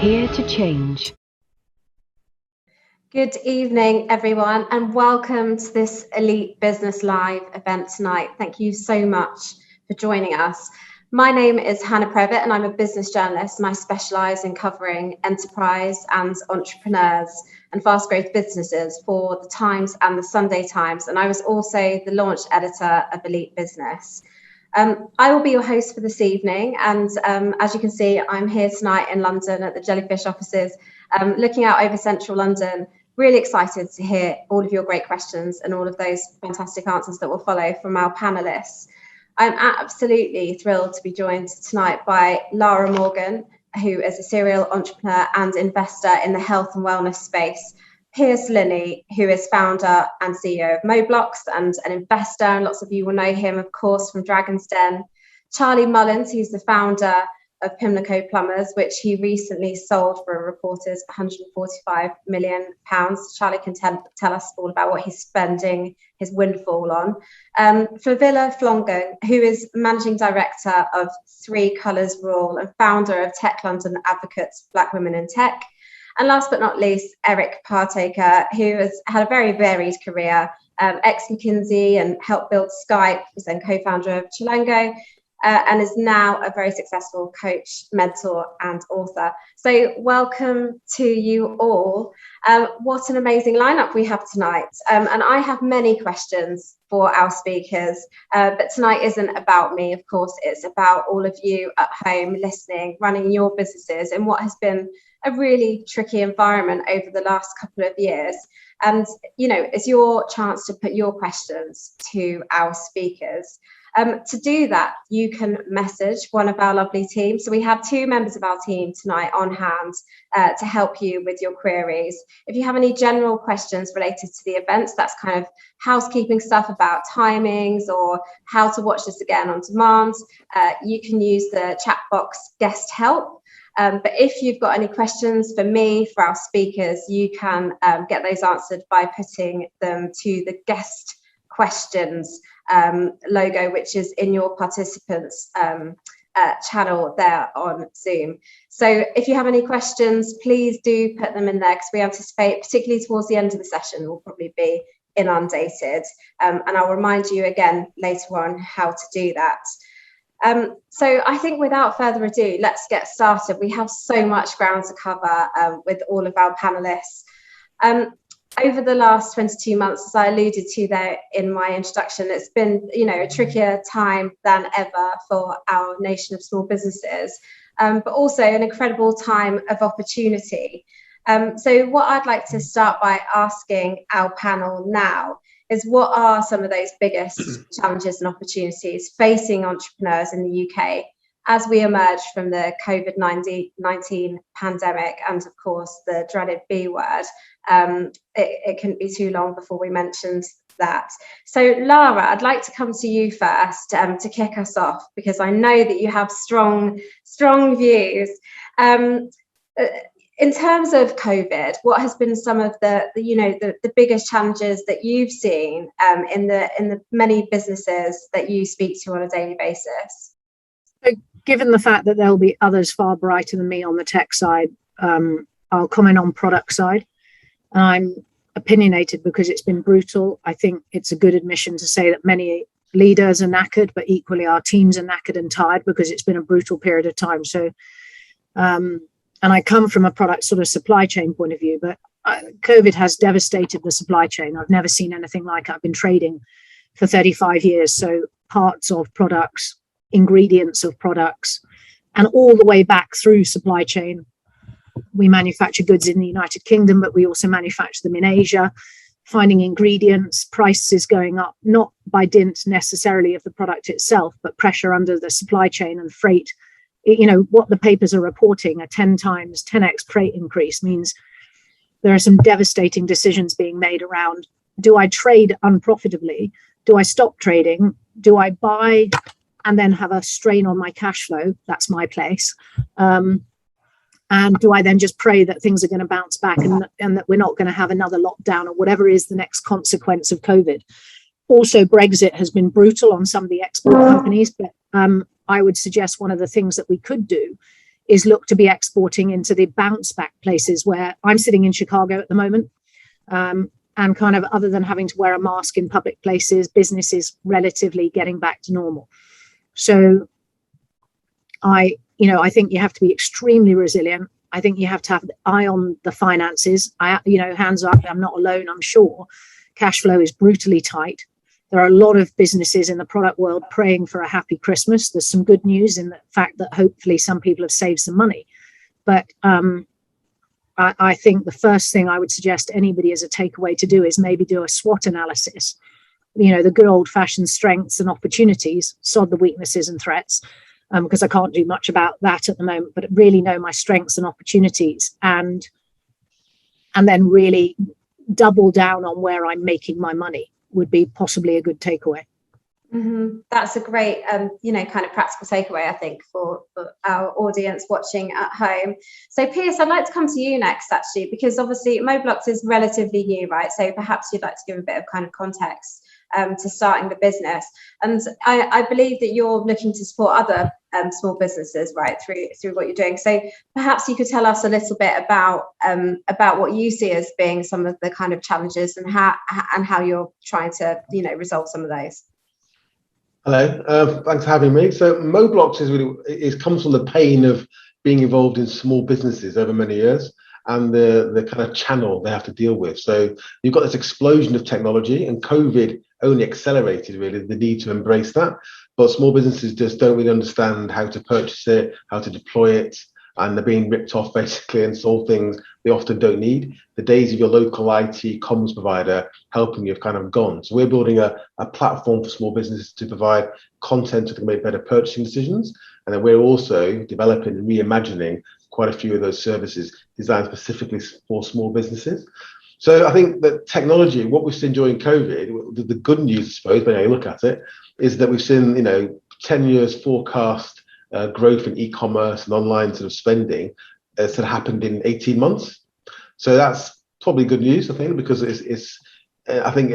Here to change. Good evening, everyone, and welcome to this Elite Business Live event tonight. Thank you so much for joining us. My name is Hannah Prevett, and I'm a business journalist, and I specialise in covering enterprise and entrepreneurs and fast growth businesses for the Times and the Sunday Times. And I was also the launch editor of Elite Business. I will be your host for this evening, and as you can see, I'm here tonight in London at the Jellyfish offices, looking out over central London. Really excited to hear all of your great questions and all of those fantastic answers that will follow from our panellists. I'm absolutely thrilled to be joined tonight by Lara Morgan, who is a serial entrepreneur and investor in the health and wellness space. Piers Linney, who is founder and CEO of Moblocks and an investor, and lots of you will know him, of course, from Dragon's Den. Charlie Mullins, who's the founder of Pimlico Plumbers, which he recently sold for a reporter's £145 million. Charlie can tell us all about what he's spending his windfall on. Flavilla Fongang, who is managing director of Three Colours Rule and founder of Tech London Advocates, Black Women in Tech. And last but not least, Eric Partaker, who has had a very varied career, ex-McKinsey and helped build Skype, was then co-founder of Chilango, and is now a very successful coach, mentor, and author. So welcome to you all. What an amazing lineup we have tonight. And I have many questions for our speakers, but tonight isn't about me, of course, it's about all of you at home listening, running your businesses in what has been a really tricky environment over the last couple of years. And, you know, it's your chance to put your questions to our speakers. To do that, you can message one of our lovely team. So we have two members of our team tonight on hand to help you with your queries. If you have any general questions related to the events, that's kind of housekeeping stuff about timings or how to watch this again on demand, you can use the chat box guest help. But if you've got any questions for me, for our speakers, you can get those answered by putting them to the guest questions logo, which is in your participants channel there on Zoom. So if you have any questions, please do put them in there, because we anticipate, particularly towards the end of the session, we'll probably be inundated. And I'll remind you again later on how to do that. So I think without further ado, let's get started. We have so much ground to cover with all of our panelists. Over the last 22 months, as I alluded to there in my introduction, it's been, you know, a trickier time than ever for our nation of small businesses, but also an incredible time of opportunity. So what I'd like to start by asking our panel now is, what are some of those biggest challenges and opportunities facing entrepreneurs in the UK as we emerge from the COVID-19 pandemic and, of course, the dreaded B word? It couldn't be too long before we mentioned that. So, Lara, I'd like to come to you first to kick us off, because I know that you have strong views. In terms of COVID, what has been some of the biggest challenges that you've seen in the many businesses that you speak to on a daily basis? Given the fact that there'll be others far brighter than me on the tech side, I'll comment on product side. I'm opinionated because it's been brutal. I think it's a good admission to say that many leaders are knackered, but equally our teams are knackered and tired because it's been a brutal period of time. So, and I come from a product sort of supply chain point of view, but COVID has devastated the supply chain. I've never seen anything like it. I've been trading for 35 years. So parts of products, ingredients of products, and all the way back through supply chain. We manufacture goods in the United Kingdom, but we also manufacture them in Asia, finding ingredients, prices going up, not by dint necessarily of the product itself, but pressure under the supply chain and freight. What the papers are reporting, a 10x freight increase, means there are some devastating decisions being made around, do I trade unprofitably? Do I stop trading? Do I buy and then have a strain on my cash flow? That's my place. And do I then just pray that things are going to bounce back and that we're not going to have another lockdown or whatever is the next consequence of COVID? Also, Brexit has been brutal on some of the export companies, but I would suggest one of the things that we could do is look to be exporting into the bounce back places where I'm sitting in Chicago at the moment. And kind of, other than having to wear a mask in public places, business is relatively getting back to normal. So I think you have to be extremely resilient. I think you have to have the eye on the finances. Hands up, I'm not alone, I'm sure. Cash flow is brutally tight. There are a lot of businesses in the product world praying for a happy Christmas. There's some good news in the fact that hopefully some people have saved some money. But I think the first thing I would suggest anybody as a takeaway to do is maybe do a SWOT analysis. The good old fashioned strengths and opportunities, sod the weaknesses and threats, because I can't do much about that at the moment, but really know my strengths and opportunities and then really double down on where I'm making my money would be possibly a good takeaway. Mm-hmm. That's a great, kind of practical takeaway, I think, for our audience watching at home. So, Piers, I'd like to come to you next, actually, because obviously Moblox is relatively new, right? So perhaps you'd like to give a bit of kind of context to starting the business. And I believe that you're looking to support other small businesses, right, through what you're doing. So perhaps you could tell us a little bit about what you see as being some of the kind of challenges and how you're trying to, resolve some of those. Hello, thanks for having me. So Moblox comes from the pain of being involved in small businesses over many years and the kind of channel they have to deal with. So you've got this explosion of technology, and COVID only accelerated really the need to embrace that. But small businesses just don't really understand how to purchase it, how to deploy it, and they're being ripped off basically and sold things they often don't need. The days of your local IT comms provider helping you have kind of gone. So we're building a platform for small businesses to provide content to make better purchasing decisions. And then we're also developing and reimagining quite a few of those services designed specifically for small businesses. So I think that technology, what we've seen during COVID, the good news, I suppose, when you look at it, is that we've seen, 10 years forecast growth in e-commerce and online sort of spending sort of happened in 18 months. So that's probably good news, I think, because I think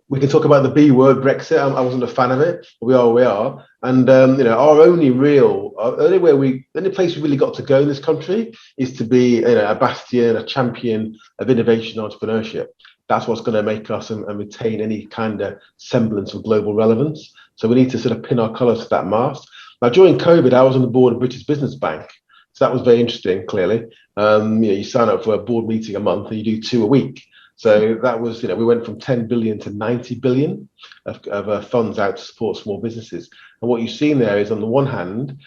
we can talk about the B word, Brexit. I wasn't a fan of it, but we are. And our only place we really got to go in this country is to be a bastion, a champion of innovation and entrepreneurship. That's what's going to make us and retain any kind of semblance of global relevance. So we need to sort of pin our colours to that mast. Now, during COVID, I was on the board of British Business Bank. So that was very interesting, clearly. You sign up for a board meeting a month and you do 2 a week. So that was, we went from 10 billion to 90 billion of funds out to support small businesses. And what you've seen there is, on the one hand,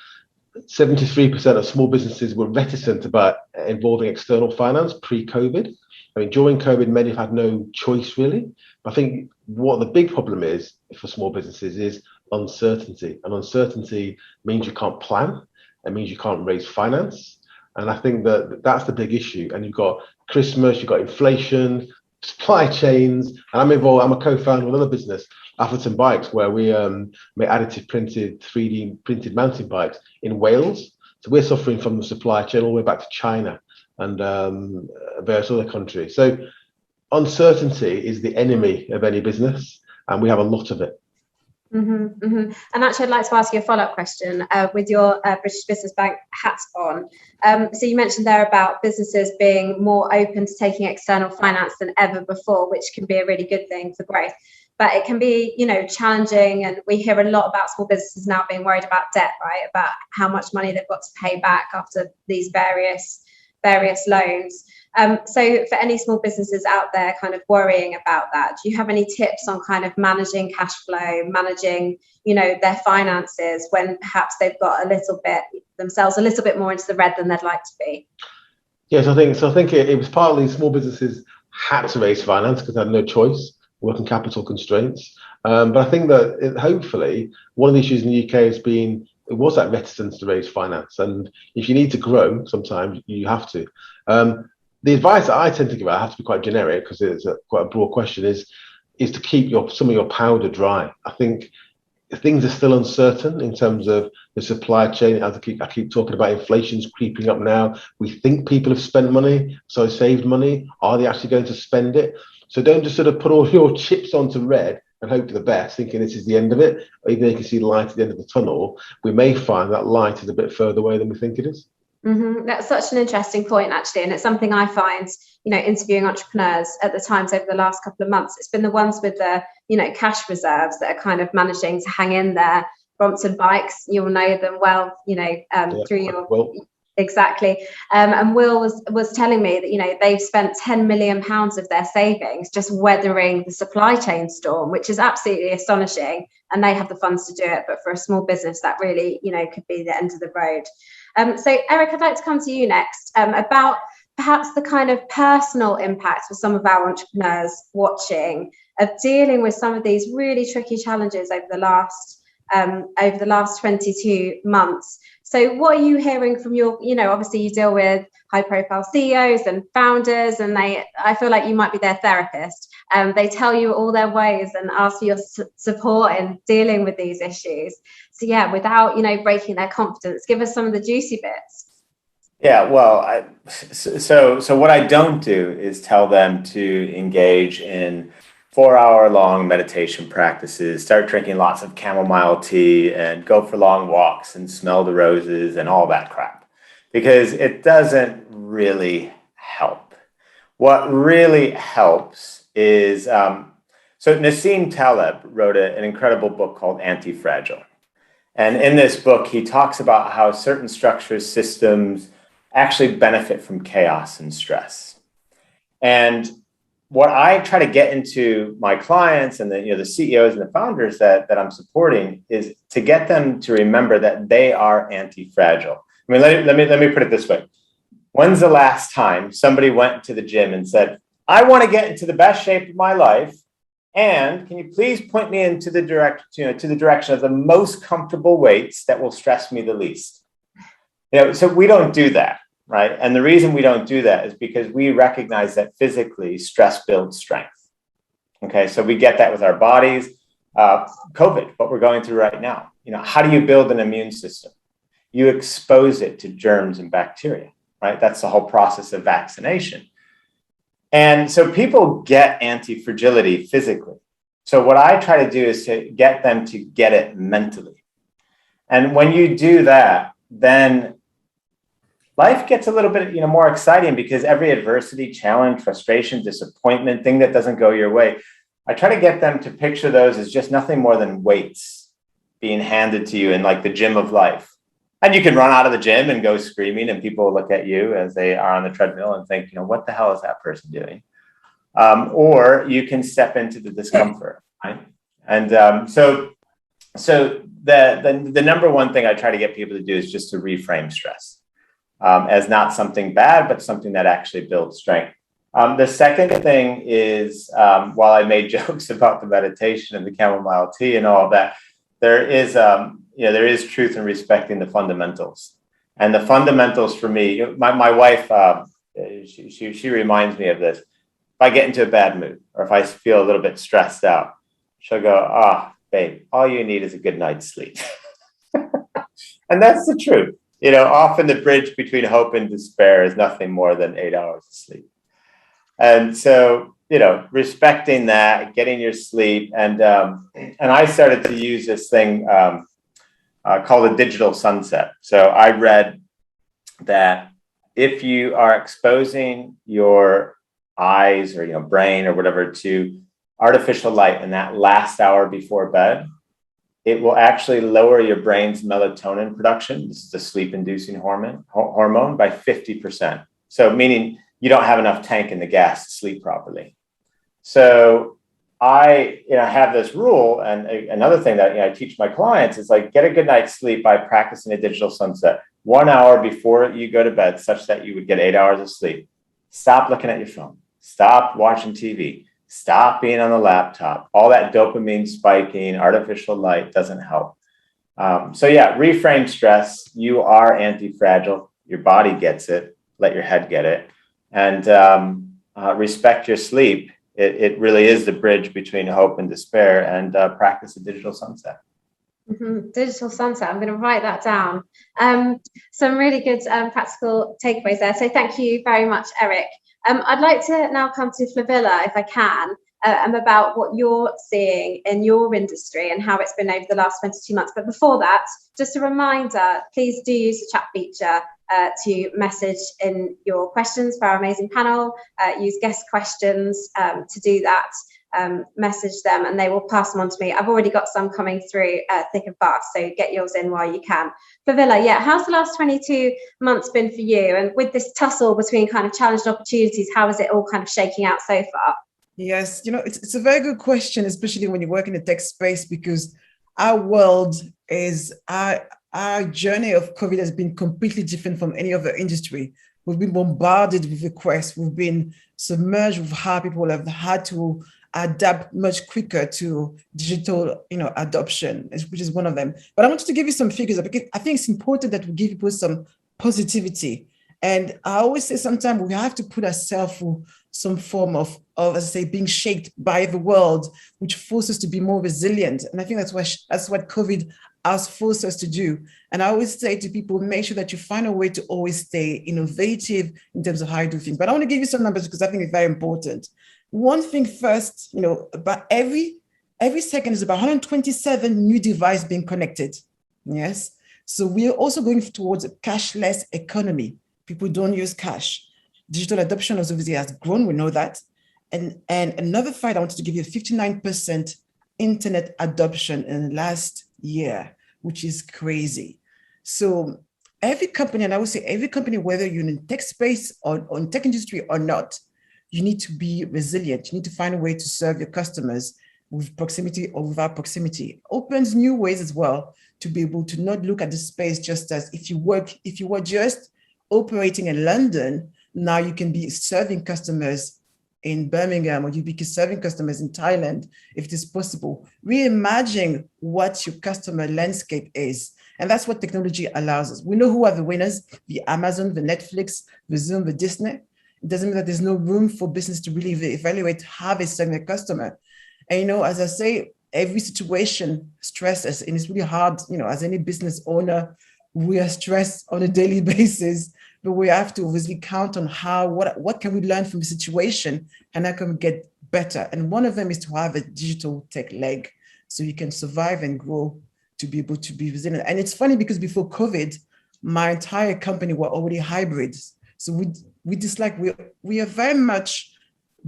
73% of small businesses were reticent about involving external finance pre-COVID. I mean, during COVID, many have had no choice, really. I think what the big problem is for small businesses is uncertainty. And uncertainty means you can't plan. It means you can't raise finance. And I think that's the big issue. And you've got Christmas, you've got inflation, supply chains. And I'm involved, I'm a co-founder of another business, Atherton Bikes, where we make additive printed, 3D printed mountain bikes in Wales. So we're suffering from the supply chain all the way back to China and various other countries. So uncertainty is the enemy of any business, and we have a lot of it. Mm-hmm, mm-hmm. And actually, I'd like to ask you a follow-up question with your British Business Bank hat on. So you mentioned there about businesses being more open to taking external finance than ever before, which can be a really good thing for growth. But it can be, challenging, and we hear a lot about small businesses now being worried about debt, right? About how much money they've got to pay back after these various loans. So for any small businesses out there kind of worrying about that, do you have any tips on kind of managing cash flow, managing, their finances when perhaps they've got themselves a little bit more into the red than they'd like to be? Yes, I think it was partly small businesses had to raise finance because they had no choice, working capital constraints. But I think that hopefully one of the issues in the UK has been it was that reticence to raise finance, and if you need to grow, sometimes you have to. The advice that I tend to give, I have to be quite generic because it's quite a broad question, is to keep some of your powder dry. I think things are still uncertain in terms of the supply chain. As I keep talking about, inflation's creeping up now. We think people have spent money, so saved money. Are they actually going to spend it? So don't just sort of put all your chips onto red and hope for the best, thinking this is the end of it. Or even though you can see the light at the end of the tunnel, we may find that light is a bit further away than we think it is. Mm-hmm. That's such an interesting point, actually, and it's something I find, interviewing entrepreneurs at the Times over the last couple of months. It's been the ones with the, cash reserves that are kind of managing to hang in there. Brompton Bikes, you'll know them well, through your exactly. And Will was telling me that they've spent £10 million of their savings just weathering the supply chain storm, which is absolutely astonishing. And they have the funds to do it, but for a small business, that really could be the end of the road. So Eric, I'd like to come to you next about perhaps the kind of personal impacts for some of our entrepreneurs watching of dealing with some of these really tricky challenges over the last 22 months. So what are you hearing from your, obviously you deal with high profile CEOs and founders, and I feel like you might be their therapist. They tell you all their ways and ask for your support in dealing with these issues. So yeah, without, breaking their confidence, give us some of the juicy bits. Yeah, well, so what I don't do is tell them to engage in 4-hour-long meditation practices, start drinking lots of chamomile tea and go for long walks and smell the roses and all that crap, because it doesn't really help. What really helps is, so Nassim Taleb wrote an incredible book called Anti-Fragile. And in this book, he talks about how certain structures, systems actually benefit from chaos and stress. And what I try to get into my clients and the CEOs and the founders that I'm supporting is to get them to remember that they are anti-fragile. I mean, let me put it this way. When's the last time somebody went to the gym and said, I want to get into the best shape of my life, and can you please point me into the direction of the most comfortable weights that will stress me the least? So we don't do that, right? And the reason we don't do that is because we recognize that physically stress builds strength. Okay, so we get that with our bodies. COVID, what we're going through right now. How do you build an immune system? You expose it to germs and bacteria, right? That's the whole process of vaccination. And so people get anti-fragility physically. So what I try to do is to get them to get it mentally. And when you do that, then life gets a little bit, more exciting, because every adversity, challenge, frustration, disappointment, thing that doesn't go your way, I try to get them to picture those as just nothing more than weights being handed to you in like the gym of life. And you can run out of the gym and go screaming, and people look at you as they are on the treadmill and think, what the hell is that person doing? Or you can step into the discomfort, right? And so the number one thing I try to get people to do is just to reframe stress as not something bad, but something that actually builds strength. The second thing is, while I made jokes about the meditation and the chamomile tea and all of that, there is truth in respecting the fundamentals. And the fundamentals for me, my wife, she reminds me of this. If I get into a bad mood, or if I feel a little bit stressed out, she'll go, babe, all you need is a good night's sleep. And that's the truth. Often the bridge between hope and despair is nothing more than 8 hours of sleep. And so, respecting that, getting your sleep. And I started to use this thing called a digital sunset. So I read that if you are exposing your eyes or, brain or whatever to artificial light in that last hour before bed, it will actually lower your brain's melatonin production. This is the sleep-inducing hormone by 50%. So meaning you don't have enough tank in the gas to sleep properly. So I have this rule, and another thing that I teach my clients is like, get a good night's sleep by practicing a digital sunset 1 hour before you go to bed, such that you would get 8 hours of sleep. Stop looking at your phone. Stop watching TV. Stop being on the laptop. All that dopamine spiking, artificial light doesn't help. Reframe stress. You are anti-fragile. Your body gets it. Let your head get it. And respect your sleep. It really is the bridge between hope and despair, and practice a digital sunset. Mm-hmm. Digital sunset. I'm going to write that down. Some really good practical takeaways there. So thank you very much, Eric. I'd like to now come to Flavilla, if I can, about what you're seeing in your industry and how it's been over the last 22 months. But before that, just a reminder, please do use the chat feature to message in your questions for our amazing panel. Use guest questions to do that. Message them and they will pass them on to me. I've already got some coming through thick and fast, so get yours in while you can. Flavilla, how's the last 22 months been for you? And with this tussle between kind of challenge and opportunities, how is it all kind of shaking out so far? Yes, it's a very good question, especially when you work in the tech space, because our world is, our journey of COVID has been completely different from any other industry. We've been bombarded with requests. We've been submerged with how people have had to adapt much quicker to digital, adoption, which is one of them. But I wanted to give you some figures because I think it's important that we give people some positivity. And I always say sometimes we have to put ourselves through some form of, as I say, being shaped by the world, which forces us to be more resilient. And I think that's what COVID has forced us to do. And I always say to people, make sure that you find a way to always stay innovative in terms of how you do things. But I want to give you some numbers because I think it's very important. One thing first, about every second is about 127 new devices being connected. Yes. So we're also going towards a cashless economy. People don't use cash. Digital adoption obviously has grown. We know that. And another fact I wanted to give you, 59% internet adoption in the last year, which is crazy. So every company, and I would say every company, whether you're in the tech space or in tech industry or not, you need to be resilient. You need to find a way to serve your customers with proximity or without proximity. Opens new ways as well to be able to not look at the space just as if you were just operating in London, now you can be serving customers in Birmingham, or you be serving customers in Thailand, if it is possible. Reimagine what your customer landscape is. And that's what technology allows us. We know who are the winners, the Amazon, the Netflix, the Zoom, the Disney. It doesn't mean that there's no room for business to really evaluate how they serve their customer. And, as I say, every situation stresses, and it's really hard, as any business owner, we are stressed on a daily basis, but we have to obviously count on what can we learn from the situation and how can we get better. And one of them is to have a digital tech leg so you can survive and grow to be able to be resilient. And it's funny because before COVID, my entire company were already hybrids. So we are very much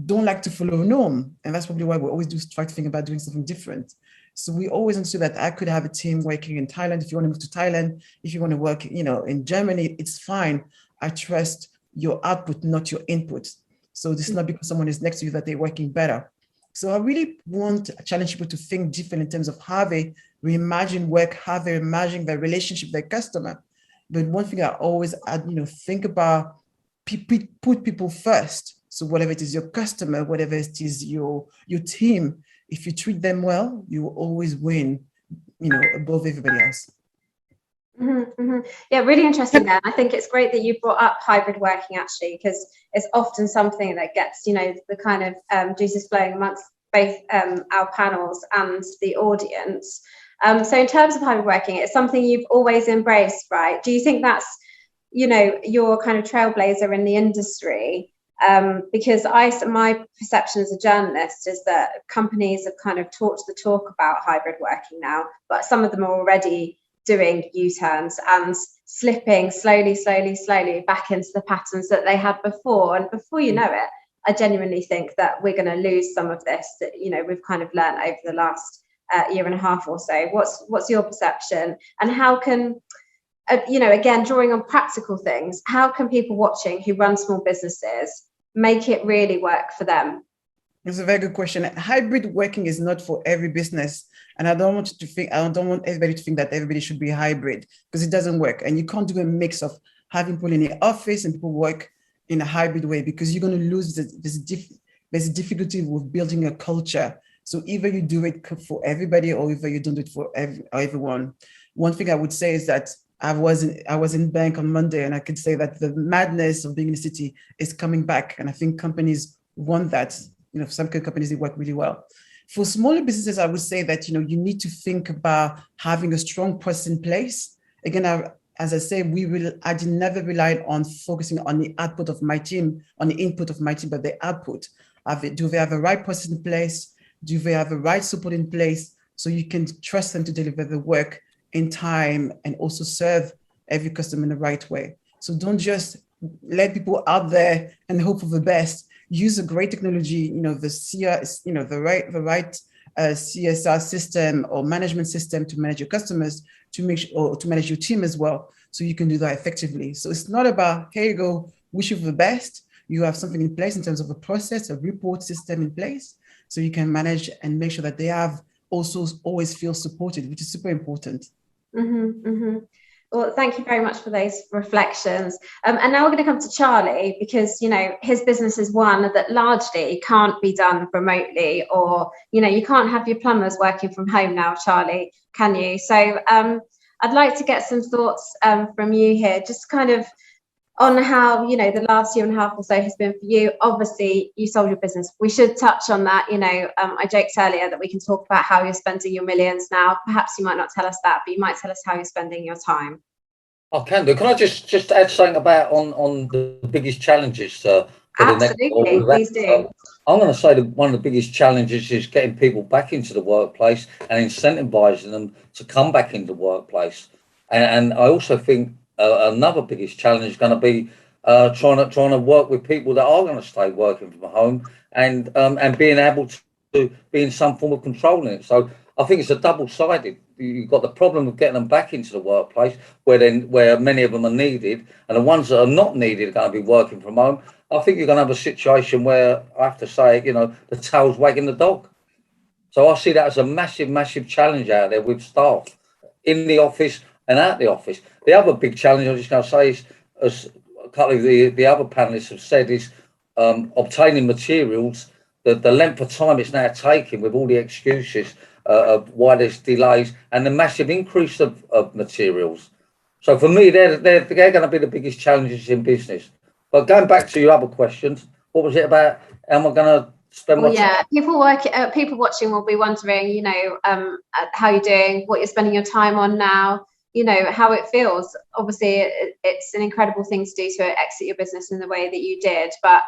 don't like to follow a norm. And that's probably why we always do try to think about doing something different. So we always understood that I could have a team working in Thailand. If you want to move to Thailand, if you want to work, in Germany, it's fine. I trust your output, not your input. So this is not because someone is next to you that they're working better. So I really want to challenge people to think different in terms of how they reimagine work, how they imagine their relationship with their customer. But one thing I always add, think about, put people first. So whatever it is your customer, whatever it is your team, if you treat them well, you will always win, above everybody else. Mm-hmm, mm-hmm. Yeah, really interesting there. I think it's great that you brought up hybrid working actually, because it's often something that gets, the kind of juices flowing amongst both our panels and the audience. So in terms of hybrid working, it's something you've always embraced, right? Do you think that's, your kind of trailblazer in the industry? Because my perception as a journalist is that companies have kind of talked the talk about hybrid working now, but some of them are already doing U-turns and slipping slowly back into the patterns that they had before. And before you know it, I genuinely think that we're going to lose some of this that, we've kind of learned over the last year and a half or so. What's your perception? And how can again, drawing on practical things, how can people watching who run small businesses make it really work for them? It's a very good question. Hybrid working is not for every business. And I don't want everybody to think that everybody should be hybrid, because it doesn't work. And you can't do a mix of having people in the office and people work in a hybrid way, because you're going to lose there's a difficulty with building a culture. So either you do it for everybody or either you don't do it for everyone. One thing I would say is that I was in bank on Monday, and I could say that the madness of being in the city is coming back. And I think companies want that. Some companies, they work really well. For smaller businesses, I would say that, you need to think about having a strong process in place. Again, as I say, I did never rely on focusing on the output of my team, on the input of my team, but the output. Do they have the right process in place? Do they have the right support in place? So you can trust them to deliver the work in time and also serve every customer in the right way. So don't just let people out there and hope for the best. Use a great technology, the right CSR system or management system to manage your customers, to manage your team as well, so you can do that effectively. So it's not about, here you go, wish you for the best. You have something in place in terms of a process, a report system in place, so you can manage and make sure that they have also always feel supported, which is super important. Mm-hmm, mm-hmm. Well, thank you very much for those reflections. And now we're going to come to Charlie, because, his business is one that largely can't be done remotely, or, you can't have your plumbers working from home now, Charlie, can you? So I'd like to get some thoughts from you here, just kind of on how, the last year and a half or so has been for you. Obviously, you sold your business. We should touch on that. I joked earlier that we can talk about how you're spending your millions now. Perhaps you might not tell us that, but you might tell us how you're spending your time. I can do. Can I just add something about on the biggest challenges for Absolutely, the next? please do. I'm going to say that one of the biggest challenges is getting people back into the workplace and incentivizing them to come back into the workplace. And I also think another biggest challenge is going to be trying to work with people that are going to stay working from home and being able to be in some form of controlling it. So I think it's a double-sided. You've got the problem of getting them back into the workplace where many of them are needed, and the ones that are not needed are going to be working from home. I think you're going to have a situation where, I have to say, the tail's wagging the dog. So I see that as a massive, massive challenge out there with staff in the office and out the office. The other big challenge I was just going to say is, as a couple of the other panelists have said, is obtaining materials. The length of time it's now taking with all the excuses of why there's delays and the massive increase of materials. So for me, they're going to be the biggest challenges in business. But going back to your other questions, what was it about? Am I going to spend more time? People watching will be wondering, how you're doing, what you're spending your time on now, how it feels. Obviously, it's an incredible thing to do to exit your business in the way that you did. But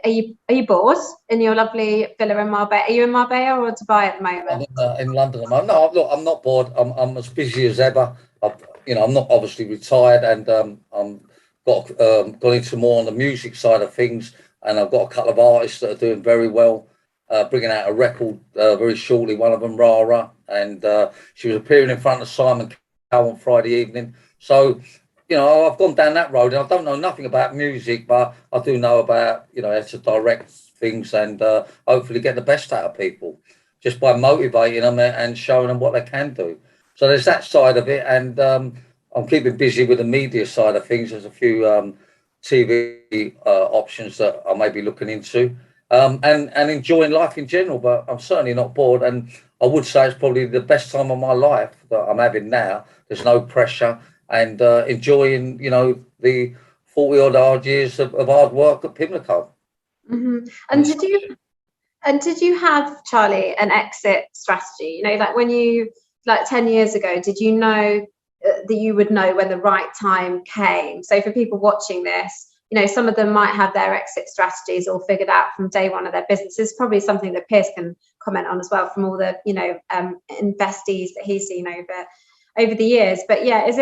are you bored in your lovely villa in Marbella? Are you in Marbella or Dubai at the moment? I'm in London at the moment. No, look, I'm not bored. I'm as busy as ever. I'm not obviously retired, and I'm gone into more on the music side of things, and I've got a couple of artists that are doing very well, bringing out a record very shortly. One of them, Lara, and she was appearing in front of Simon Cowell on Friday evening. So, I've gone down that road, and I don't know nothing about music, but I do know about, how to direct things and hopefully get the best out of people just by motivating them and showing them what they can do. So there's that side of it, and I'm keeping busy with the media side of things. There's a few TV options that I may be looking into, and enjoying life in general, but I'm certainly not bored. And I would say it's probably the best time of my life that I'm having now. There's no pressure, and enjoying, the 40-odd years of hard work at Pimlico. Mm-hmm. And did you have, Charlie, an exit strategy? Like when you, 10 years ago, did you know that you would know when the right time came? So for people watching this, some of them might have their exit strategies all figured out from day one of their businesses. Probably something that Piers can comment on as well, from all the, investees that he's seen over the years. But yeah, is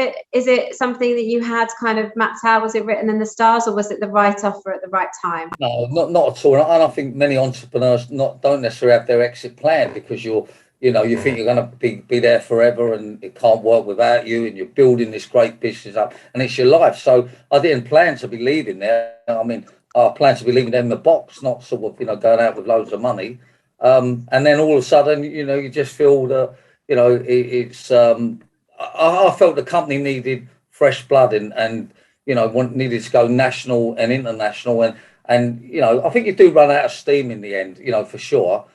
it something that you had kind of mapped out? Was it written in the stars, or was it the right offer at the right time? No, not at all. And I think many entrepreneurs don't necessarily have their exit plan, because you're you know, you think you're going to be there forever and it can't work without you, and you're building this great business up and it's your life. So I didn't plan to be leaving there. I mean, I planned to be leaving there in the box, not sort of, you know, going out with loads of money. And then all of a sudden, you know, you just feel that, you know, I felt the company needed fresh blood and you know, needed to go national and international. And, you know, I think you do run out of steam in the end, you know, for sure.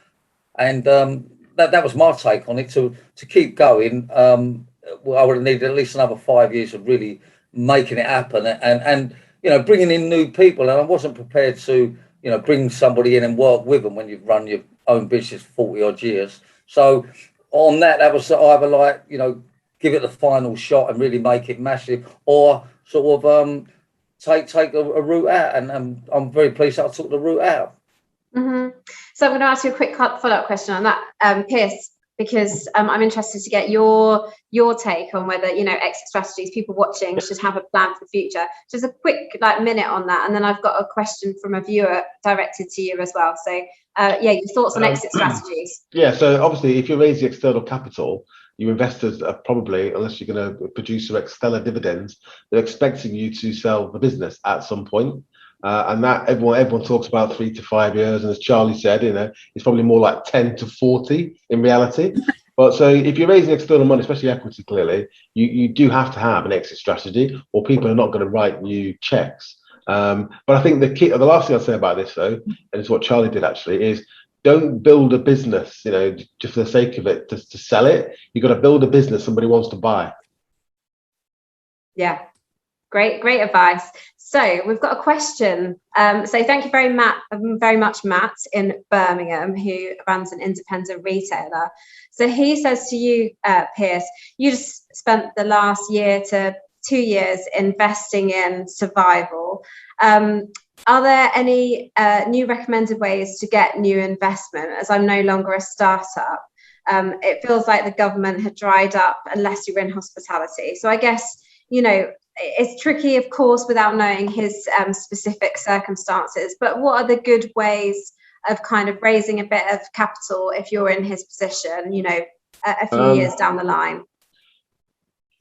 And that was my take on it. To keep going, well, I would have needed at least another 5 years of really making it happen and you know, bringing in new people. And I wasn't prepared to, you know, bring somebody in and work with them when you've run your own business 40 odd years. So on that was either like, you know, give it the final shot and really make it massive, or sort of take a route out. And I'm very pleased that I took the route out. Mm-hmm. So I'm going to ask you a quick follow-up question on that, Piers, because I'm interested to get your take on whether, you know, exit strategies, people watching should have a plan for the future. Just a quick minute on that, and then I've got a question from a viewer directed to you as well. So yeah, your thoughts on exit strategies. Yeah, so obviously if you're raising external capital, your investors are probably, unless you're going to produce some stellar dividends, they're expecting you to sell the business at some point. And that everyone talks about 3 to 5 years, and as Charlie said, you know, it's probably more like 10 to 40 in reality. But so if you're raising external money, especially equity, clearly, you do have to have an exit strategy, or people are not going to write you checks. But I think the last thing I'd say about this, though, and it's what Charlie did actually, is don't build a business, you know, just for the sake of it, to sell it. You've got to build a business somebody wants to buy. Yeah, great advice. So we've got a question. So thank you very much, Matt in Birmingham, who runs an independent retailer. So he says to you, Piers, you just spent the last year to 2 years investing in survival. Are there any new recommended ways to get new investment, as I'm no longer a startup? It feels like the government had dried up unless you're in hospitality. So I guess, you know, it's tricky, of course, without knowing his specific circumstances. But what are the good ways of kind of raising a bit of capital if you're in his position, you know, a few years down the line?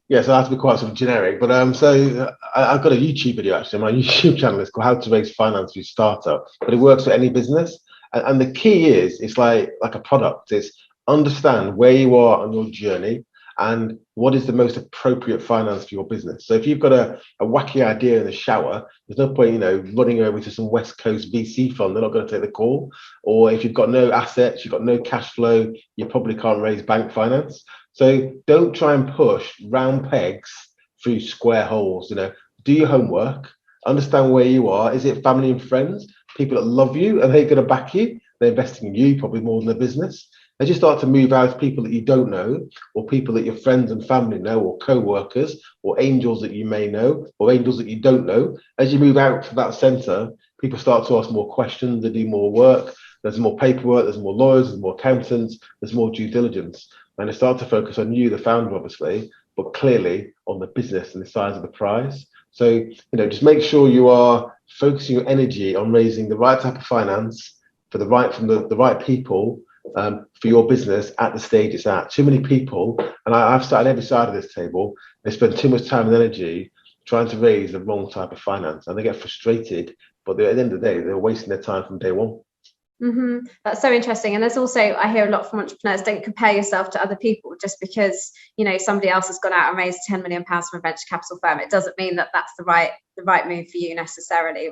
Yeah, so I have to be quite sort of generic, but I've got a YouTube video actually. My YouTube channel is called How to Raise Finance Through Startup, but it works for any business. And the key is, it's like a product. It's understand where you are on your journey and what is the most appropriate finance for your business. So if you've got a wacky idea in the shower, there's no point, you know, running over to some West Coast VC fund. They're not going to take the call. Or if you've got no assets, you've got no cash flow, you probably can't raise bank finance. So don't try and push round pegs through square holes. You know, do your homework, understand where you are. Is it family and friends, people that love you, and they're going to back you? They're investing in you probably more than the business. As you start to move out, people that you don't know, or people that your friends and family know, or co-workers, or angels that you may know, or angels that you don't know, as you move out to that center, people start to ask more questions, they do more work, there's more paperwork, there's more lawyers, there's more accountants, there's more due diligence. And they start to focus on you, the founder, obviously, but clearly on the business and the size of the prize. So, you know, just make sure you are focusing your energy on raising the right type of finance for the right people, for your business at the stage it's at. Too many people, and I've sat on every side of this table, they spend too much time and energy trying to raise the wrong type of finance, and they get frustrated, but at the end of the day, they're wasting their time from day one. Mm-hmm. That's so interesting. And there's also, I hear a lot from entrepreneurs, don't compare yourself to other people just because, you know, somebody else has gone out and raised £10 million from a venture capital firm. It doesn't mean that that's the right move for you necessarily.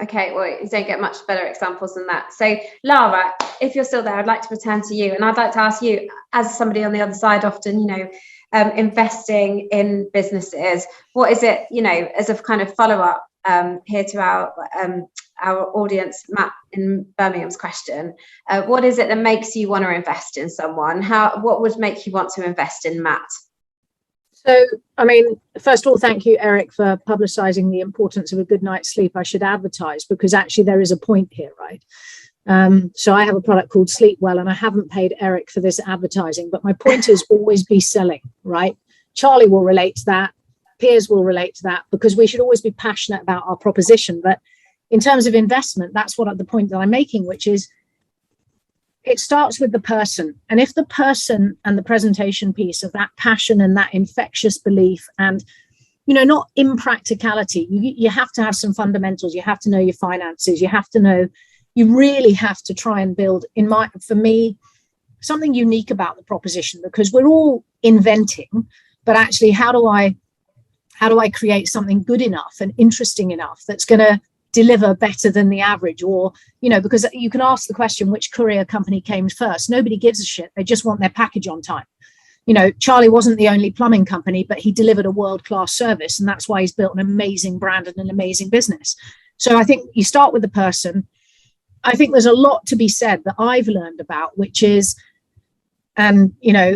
Okay, well, you don't get much better examples than that. So, Lara, if you're still there, I'd like to return to you. And I'd like to ask you, as somebody on the other side, often, you know, investing in businesses, what is it, you know, as a kind of follow-up here to our audience, Matt in Birmingham's question, what is it that makes you want to invest in someone? What would make you want to invest in Matt? So, I mean, first of all, thank you, Eric, for publicising the importance of a good night's sleep. I should advertise, because actually there is a point here, right? So I have a product called Sleep Well, and I haven't paid Eric for this advertising, but my point is always be selling, right? Charlie will relate to that. Piers will relate to that, because we should always be passionate about our proposition. But in terms of investment, that's what the point that I'm making, which is it starts with the person. And if the person and the presentation piece of that passion and that infectious belief and, you know, not impracticality, you have to have some fundamentals. You have to know your finances. You really have to try and build, for me, something unique about the proposition, because we're all inventing, but actually how do I create something good enough and interesting enough that's going to deliver better than the average? Or, you know, because you can ask the question, which courier company came first? Nobody gives a shit. They just want their package on time. You know, Charlie wasn't the only plumbing company, but he delivered a world-class service, and that's why he's built an amazing brand and an amazing business. So I think you start with the person. I think there's a lot to be said that I've learned about, which is, you know,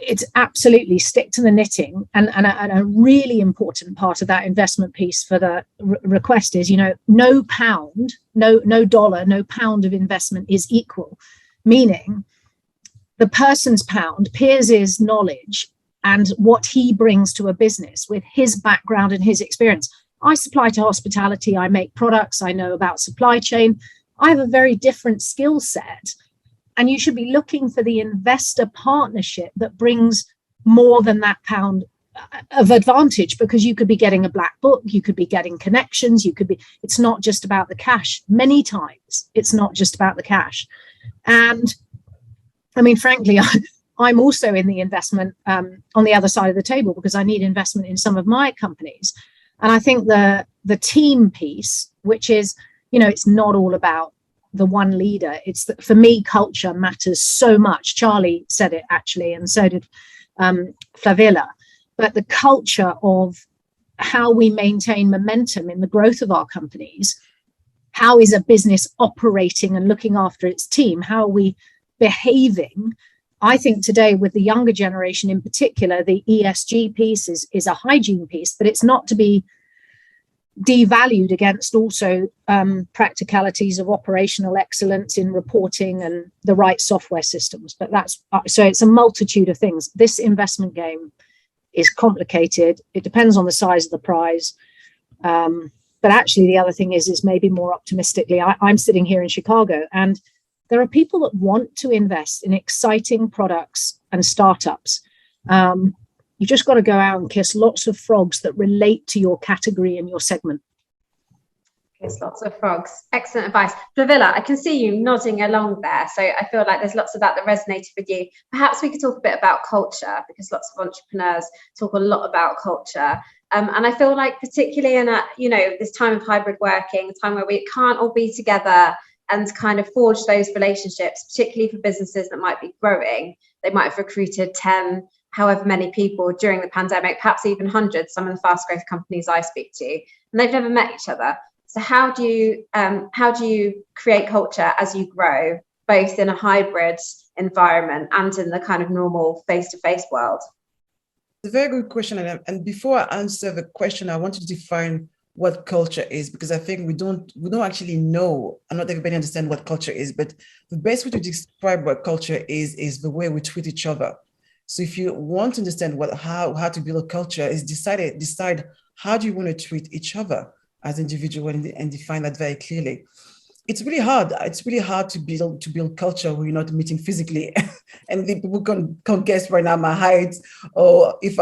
it's absolutely stick to the knitting, and a really important part of that investment piece for the request is, you know, no dollar, no pound of investment is equal, meaning the person's pound, Piers' knowledge and what he brings to a business with his background and his experience. I supply to hospitality, I make products, I know about supply chain. I have a very different skill set. And you should be looking for the investor partnership that brings more than that pound of advantage, because you could be getting a black book, you could be getting connections, it's not just about the cash. Many times it's not just about the cash. And I mean, frankly, I'm also in the investment on the other side of the table, because I need investment in some of my companies. And I think the team piece, which is, you know, it's not all about the one leader. It's that, for me, culture matters so much. Charlie said it actually, and so did Flavilla. But the culture of how we maintain momentum in the growth of our companies, how is a business operating and looking after its team, how are we behaving? I think today, with the younger generation in particular, the ESG piece is a hygiene piece, but it's not to be devalued against also practicalities of operational excellence in reporting and the right software systems. But so it's a multitude of things. This investment game is complicated. It depends on the size of the prize. But actually, the other thing is maybe more optimistically, I'm sitting here in Chicago, and there are people that want to invest in exciting products and startups. You just got to go out and kiss lots of frogs that relate to your category and your segment. Kiss lots of frogs. Excellent advice. Flavilla, I can see you nodding along there. So I feel like there's lots of that resonated with you. Perhaps we could talk a bit about culture, because lots of entrepreneurs talk a lot about culture. And I feel like particularly in this time of hybrid working, a time where we can't all be together and kind of forge those relationships, particularly for businesses that might be growing. They might have recruited 10, however many people during the pandemic, perhaps even hundreds, some of the fast growth companies I speak to, and they've never met each other. So how do you create culture as you grow, both in a hybrid environment and in the kind of normal face-to-face world? It's a very good question. And before I answer the question, I want to define what culture is, because I think we don't actually know, and not everybody understands what culture is, but the best way to describe what culture is the way we treat each other. So if you want to understand how to build a culture, is decide how do you want to treat each other as individuals, and define that very clearly. It's really hard. It's really hard to build culture where you're not meeting physically, and the people can't guess right now my height, or if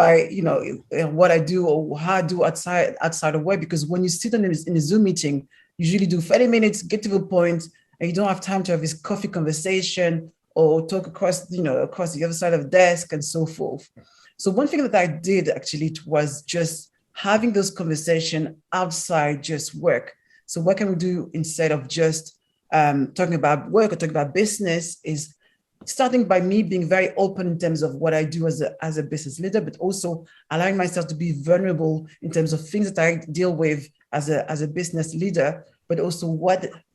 what I do, or how I do outside of work. Because when you sit in a Zoom meeting, you usually do 30 minutes, get to the point, and you don't have time to have this coffee conversation or talk across the other side of the desk and so forth. So one thing that I did actually was just having those conversations outside just work. So what can we do instead of just talking about work or talking about business, is starting by me being very open in terms of what I do as a business leader, but also allowing myself to be vulnerable in terms of things that I deal with as a business leader, but also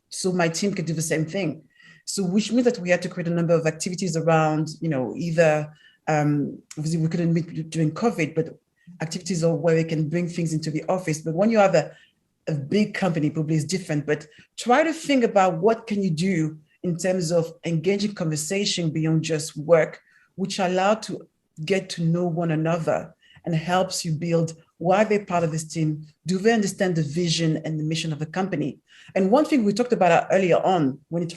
so my team can do the same thing. So which means that we had to create a number of activities around, either Obviously, we couldn't meet during COVID, but activities are where we can bring things into the office. But when you have a big company, probably is different. But try to think about what can you do in terms of engaging conversation beyond just work, which allow to get to know one another and helps you build why they're part of this team. Do they understand the vision and the mission of the company? And one thing we talked about earlier on, when you're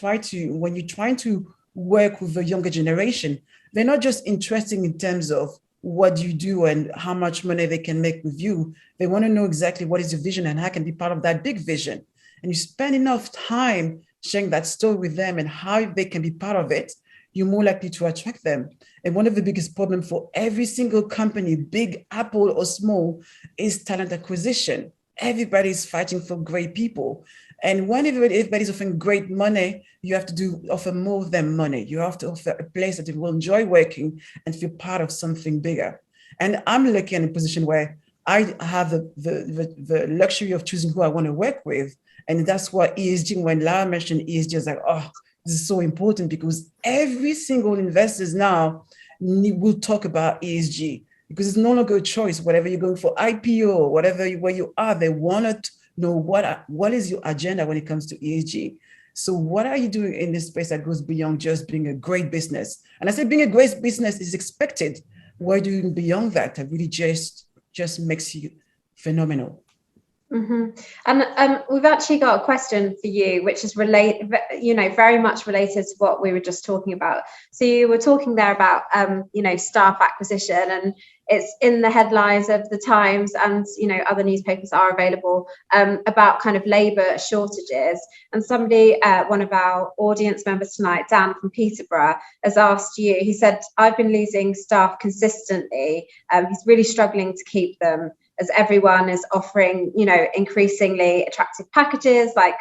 trying to work with the younger generation, they're not just interested in terms of what you do and how much money they can make with you. They want to know exactly what is your vision and how can be part of that big vision. And you spend enough time sharing that story with them and how they can be part of it, you're more likely to attract them. And one of the biggest problems for every single company, big, Apple or small, is talent acquisition. Everybody's fighting for great people. And when everybody's offering great money, you have to offer more than money. You have to offer a place that they will enjoy working and feel part of something bigger. And I'm lucky in a position where I have the luxury of choosing who I want to work with. And that's why ESG, when Lara mentioned ESG, I was like, oh, this is so important, because every single investors now will talk about ESG, because it's no longer a choice. Whatever you're going for, IPO or whatever where you are, they want to know what is your agenda when it comes to ESG. So what are you doing in this space that goes beyond just being a great business? And I say being a great business is expected. What are you doing beyond that really just makes you phenomenal? Mm-hmm. And we've actually got a question for you, which is very much related to what we were just talking about. So you were talking there about, staff acquisition, and it's in the headlines of the Times, and, other newspapers are available, about kind of labour shortages. And somebody, one of our audience members tonight, Dan from Peterborough, has asked you, he said, I've been losing staff consistently. He's really struggling to keep them, as everyone is offering, increasingly attractive packages like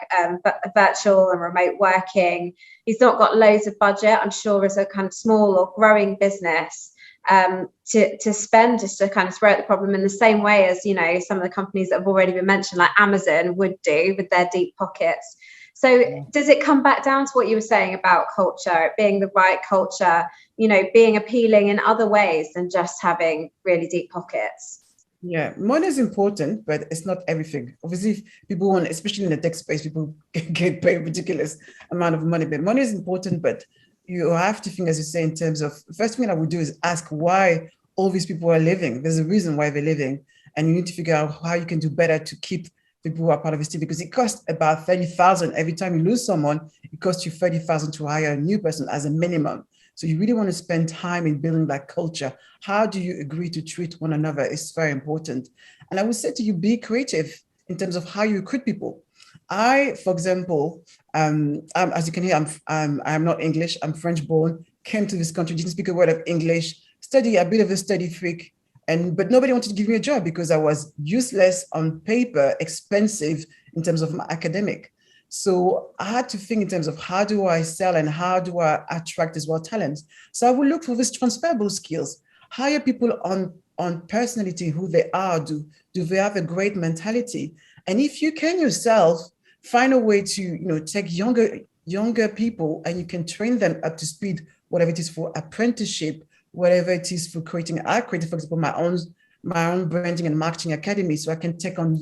virtual and remote working. He's not got loads of budget, I'm sure, as a kind of small or growing business, to spend, just to kind of throw at the problem in the same way as, some of the companies that have already been mentioned, like Amazon, would do with their deep pockets. So does it come back down to what you were saying about culture, being the right culture, being appealing in other ways than just having really deep pockets? Yeah, money is important, but it's not everything. Obviously, people want, especially in the tech space, people get paid a ridiculous amount of money. But money is important, but you have to think, as you say, in terms of, first thing I would do is ask why all these people are living. There's a reason why they're living. And you need to figure out how you can do better to keep people who are part of this team, because it costs about 30,000 every time you lose someone. It costs you 30,000 to hire a new person as a minimum. So you really want to spend time in building that culture. How do you agree to treat one another is very important. And I would say to you, be creative in terms of how you recruit people. For example, as you can hear, I'm not English, I'm French born, came to this country, didn't speak a word of English, a bit of a study freak, but nobody wanted to give me a job because I was useless on paper, expensive in terms of my academic. So I had to think in terms of how do I sell and how do I attract as well talents. So I would look for these transferable skills, hire people on personality, who they are, do they have a great mentality? And if you can yourself find a way to, take younger people and you can train them up to speed, whatever it is for apprenticeship, whatever it is for creating, I created, for example, my own branding and marketing academy, so I can take on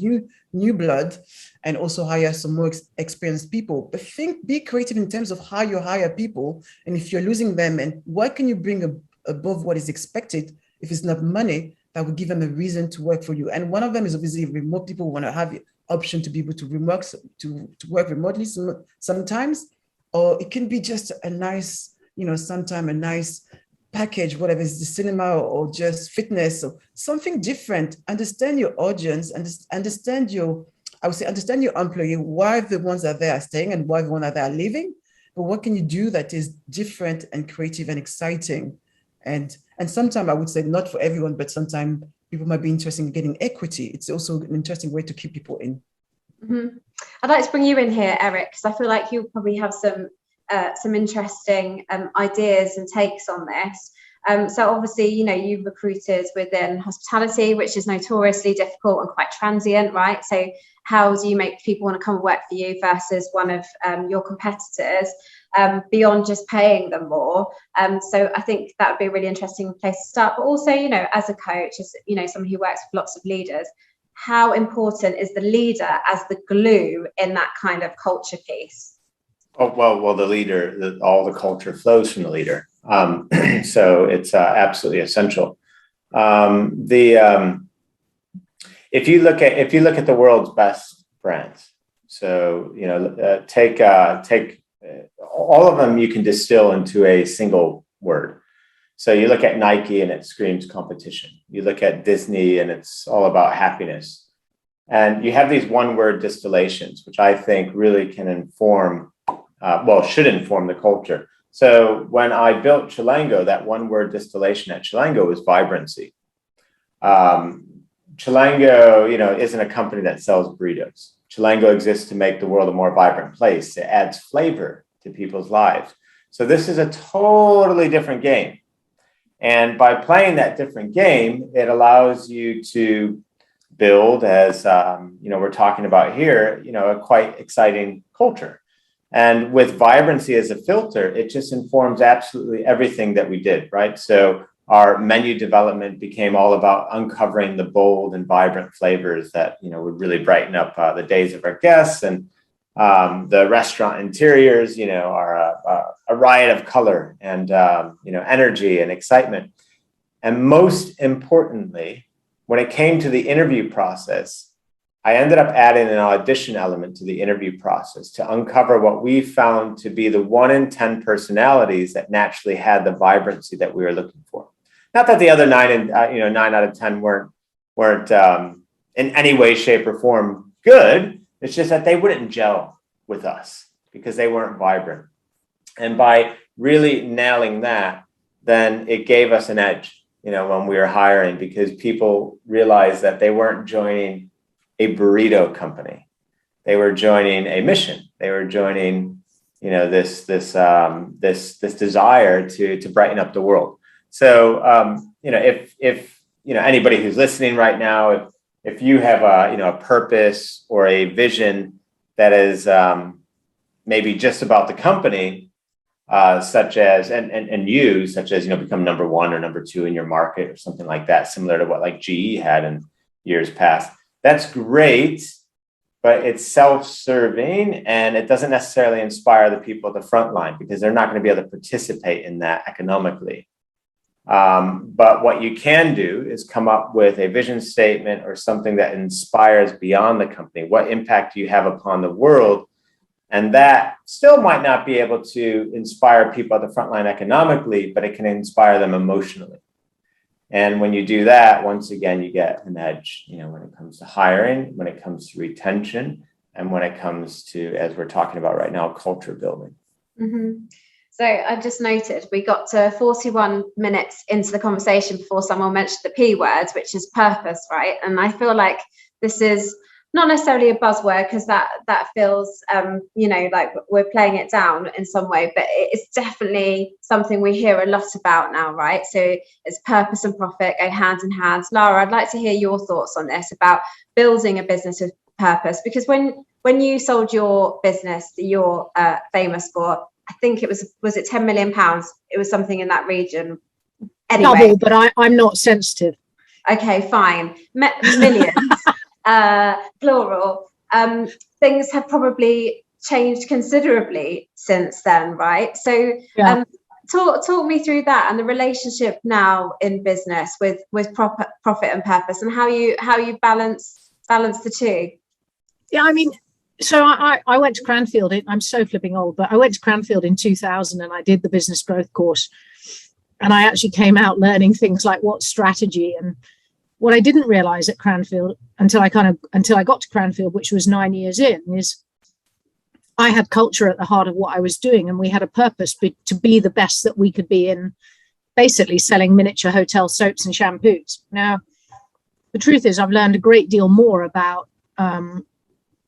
new blood and also hire some more experienced people. But be creative in terms of how you hire people, and if you're losing them, and what can you bring above what is expected. If it's not money, that would give them a reason to work for you. And one of them is obviously remote. People want to have the option to be able to work remotely sometimes, or it can be just a nice, sometime a nice package, whatever is the cinema or just fitness or something different. Understand your audience, understand your employee, why the ones that they are staying and why the ones that they are leaving, but what can you do that is different and creative and exciting? And sometimes I would say not for everyone, but sometimes people might be interested in getting equity. It's also an interesting way to keep people in. Mm-hmm. I'd like to bring you in here, Eric, because I feel like you probably have some interesting ideas and takes on this. So obviously, you've recruited within hospitality, which is notoriously difficult and quite transient, right? So how do you make people want to come and work for you versus one of your competitors? beyond just paying them more. So I think that would be a really interesting place to start. But also, as a coach, as someone who works with lots of leaders, how important is the leader as the glue in that kind of culture piece? Oh, well, the leader, all the culture flows from the leader. So it's absolutely essential. If you look at the world's best brands, so take all of them, you can distill into a single word. So you look at Nike and it screams competition. You look at Disney and it's all about happiness. And you have these one-word distillations, which I think really can should inform the culture. So when I built Chilango, that one-word distillation at Chilango was vibrancy. Chilango, isn't a company that sells burritos. Chilango exists to make the world a more vibrant place. It adds flavor to people's lives. So this is a totally different game. And by playing that different game, it allows you to build, as we're talking about here, a quite exciting culture. And with vibrancy as a filter, it just informs absolutely everything that we did, right? So our menu development became all about uncovering the bold and vibrant flavors that would really brighten up the days of our guests. And the restaurant interiors, are a riot of color and energy and excitement. And most importantly, when it came to the interview process, I ended up adding an audition element to the interview process to uncover what we found to be the 1 in 10 personalities that naturally had the vibrancy that we were looking for. Not that the other 9 out of 10 weren't in any way, shape, or form good. It's just that they wouldn't gel with us because they weren't vibrant. And by really nailing that, then it gave us an edge, when we were hiring, because people realized that they weren't joining a burrito company. They were joining a mission. They were joining, this desire to brighten up the world. So, if anybody who's listening right now, if you have a purpose or a vision that is maybe just about the company, such as become number 1 or number 2 in your market or something like that, similar to what like GE had in years past. That's great, but it's self-serving and it doesn't necessarily inspire the people at the front line because they're not going to be able to participate in that economically. But what you can do is come up with a vision statement or something that inspires beyond the company. What impact do you have upon the world? And that still might not be able to inspire people at the front line economically, but it can inspire them emotionally. And when you do that, once again, you get an edge, when it comes to hiring, when it comes to retention, and when it comes to, as we're talking about right now, culture building. Mm-hmm. So I just noted we got to 41 minutes into the conversation before someone mentioned the P word, which is purpose, right? And I feel like this is not necessarily a buzzword because that feels, like we're playing it down in some way, but it's definitely something we hear a lot about now, right? So it's purpose and profit go hand in hand. Lara, I'd like to hear your thoughts on this about building a business with purpose, because when you sold your business that you're famous for, I think it was it 10 million pounds? It was something in that region. Anyway, double, but I'm not sensitive. Okay, fine. Millions. Plural. Things have probably changed considerably since then, right? So talk me through that and the relationship now in business with profit and purpose, and how you balance the two. Yeah, I mean, so I went to Cranfield. I'm so flipping old, but I went to Cranfield in 2000 and I did the business growth course. And I actually came out learning things like what strategy. And what I didn't realize at Cranfield until I got to Cranfield, which was 9 years in, is I had culture at the heart of what I was doing. And we had a purpose to be the best that we could be in, basically selling miniature hotel soaps and shampoos. Now, the truth is I've learned a great deal more about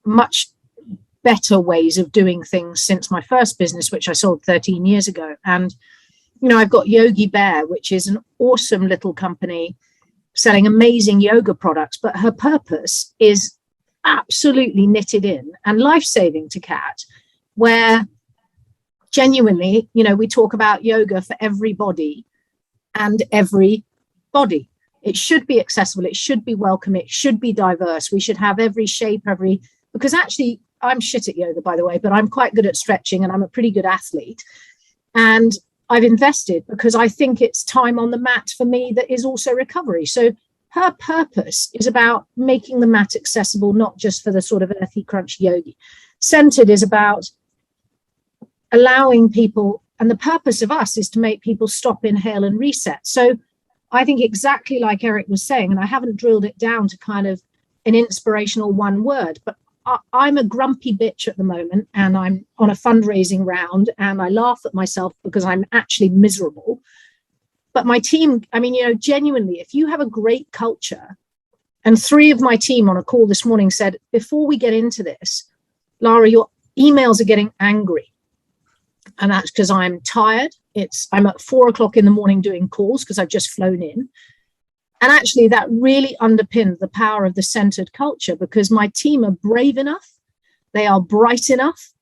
much better ways of doing things since my first business, which I sold 13 years ago. And, I've got Yogi Bear, which is an awesome little company selling amazing yoga products, but her purpose is absolutely knitted in and life-saving to Kat, where genuinely, you know, we talk about yoga for everybody and every body. It should be accessible. It should be welcome. It should be diverse. We should have every shape, because actually I'm shit at yoga, by the way, but I'm quite good at stretching and I'm a pretty good athlete. And I've invested because I think it's time on the mat for me that is also recovery. So her purpose is about making the mat accessible, not just for the sort of earthy, crunchy yogi. Centered is about allowing people, and the purpose of us is to make people stop, inhale, and reset. So I think exactly like Eric was saying, and I haven't drilled it down to kind of an inspirational one word, but I'm a grumpy bitch at the moment, and I'm on a fundraising round, and I laugh at myself because I'm actually miserable. But my team, I mean, you know, genuinely, if you have a great culture, and 3 of my team on a call this morning said, before we get into this, Lara, your emails are getting angry. And that's because I'm tired. I'm at 4 o'clock in the morning doing calls because I've just flown in. And actually that really underpinned the power of the centered culture, because my team are brave enough, they are bright enough,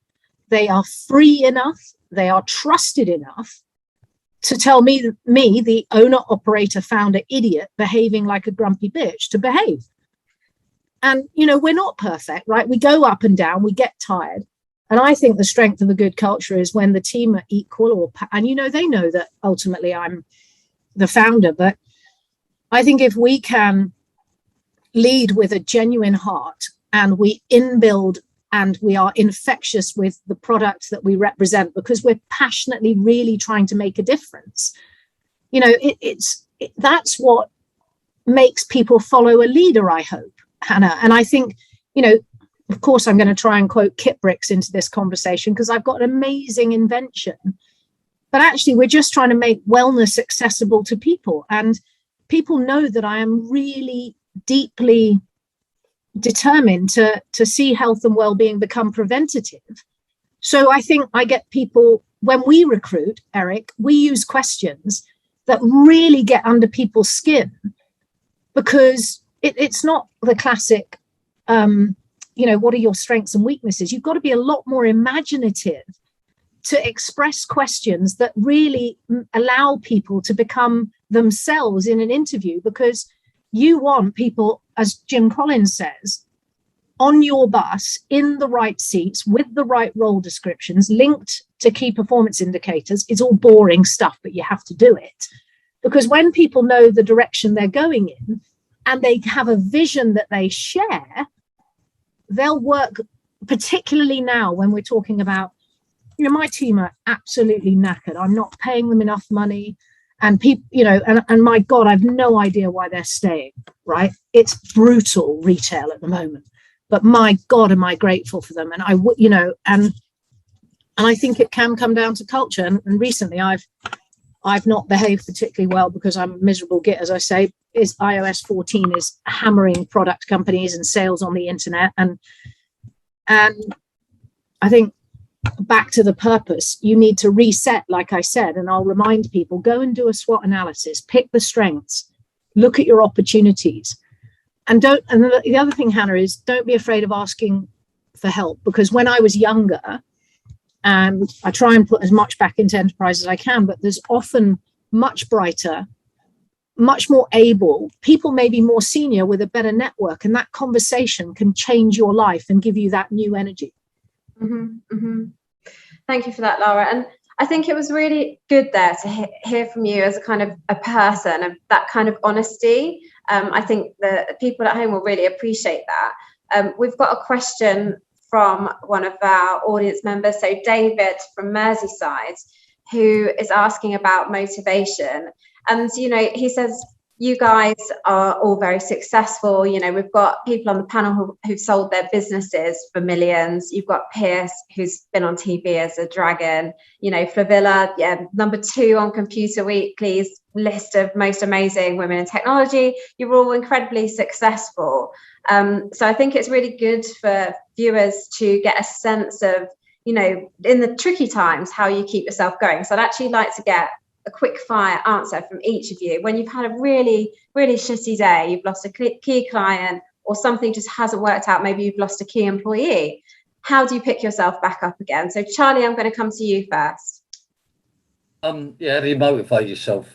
they are free enough, they are trusted enough to tell me, the owner, operator, founder, idiot, behaving like a grumpy bitch, to behave. And, you know, we're not perfect, right? We go up and down, we get tired. And I think the strength of a good culture is when the team are equal, and, you know, they know that ultimately I'm the founder, but I think if we can lead with a genuine heart, and we inbuild and we are infectious with the products that we represent, because we're passionately really trying to make a difference, you know, that's what makes people follow a leader, I hope, Hannah. And I think, you know, of course, I'm going to try and quote Kit Bricks into this conversation because I've got an amazing invention. But actually, we're just trying to make wellness accessible to people. And people know that I am really deeply determined to see health and well-being become preventative. So I think I get people, when we recruit, Eric, we use questions that really get under people's skin, because it's not the classic, you know, what are your strengths and weaknesses? You've got to be a lot more imaginative to express questions that really allow people to become themselves in an interview, because you want people, as Jim Collins says, on your bus, in the right seats, with the right role descriptions, linked to key performance indicators. It's all boring stuff, but you have to do it. Because when people know the direction they're going in and they have a vision that they share, they'll work, particularly now when we're talking about, you know, my team are absolutely knackered. I'm not paying them enough money. And people, you know, and my God, I've no idea why they're staying, right? It's brutal retail at the moment. But my God, am I grateful for them. And you know, and I think it can come down to culture. And recently I've not behaved particularly well because I'm a miserable git, as I say. Is iOS 14 is hammering product companies and sales on the internet. And I think, back to the purpose, you need to reset, like I said, and I'll remind people, go and do a SWOT analysis, pick the strengths, look at your opportunities. And the other thing, Hannah, is don't be afraid of asking for help, because when I was younger, and I try and put as much back into enterprise as I can, but there's often much brighter, much more able people, maybe more senior, with a better network, and that conversation can change your life and give you that new energy. Mm-hmm, mm-hmm. Thank you for that, Lara. And I think it was really good there to hear from you as a kind of a person, of that kind of honesty. I think the people at home will really appreciate that. We've got a question from one of our audience members, so David from Merseyside, who is asking about motivation. And, you know, he says, you guys are all very successful. You know, we've got people on the panel who've sold their businesses for millions. You've got Piers, who's been on TV as a dragon. You know, Flavilla, #2 on Computer Weekly's list of most amazing women in technology. You're all incredibly successful. So I think it's really good for viewers to get a sense of, you know, in the tricky times, how you keep yourself going. So I'd actually like to get a quick fire answer from each of you. When you've had a really, really shitty day, you've lost a key client, or something just hasn't worked out, maybe you've lost a key employee, how do you pick yourself back up again? So Charlie, I'm going to come to you first. Yeah, how do you motivate yourself?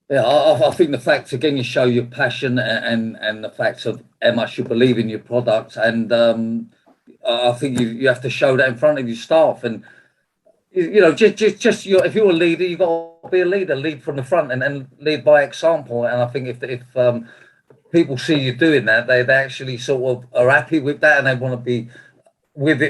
Yeah, I think the fact, again, you show your passion and the fact of how much you believe in your product. And I think you have to show that in front of your staff. And, if you're a leader, you've got to be a leader, lead from the front and lead by example. And I think if people see you doing that, they actually sort of are happy with that and they want to be with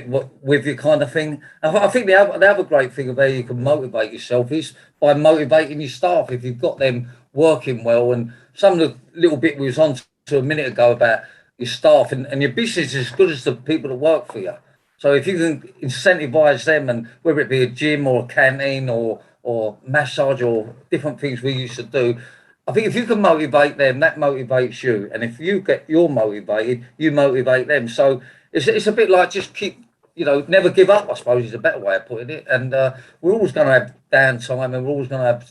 you kind of thing. I think the other great thing of how you can motivate yourself is by motivating your staff. If you've got them working well, and some of the little bit we was on to a minute ago about your staff and your business is as good as the people that work for you. So if you can incentivize them, and whether it be a gym or a canteen or massage or different things we used to do, I think if you can motivate them, that motivates you. And if you're motivated, you motivate them. So it's a bit like just keep, never give up, I suppose is a better way of putting it. And we're always going to have downtime, and we're always going to have,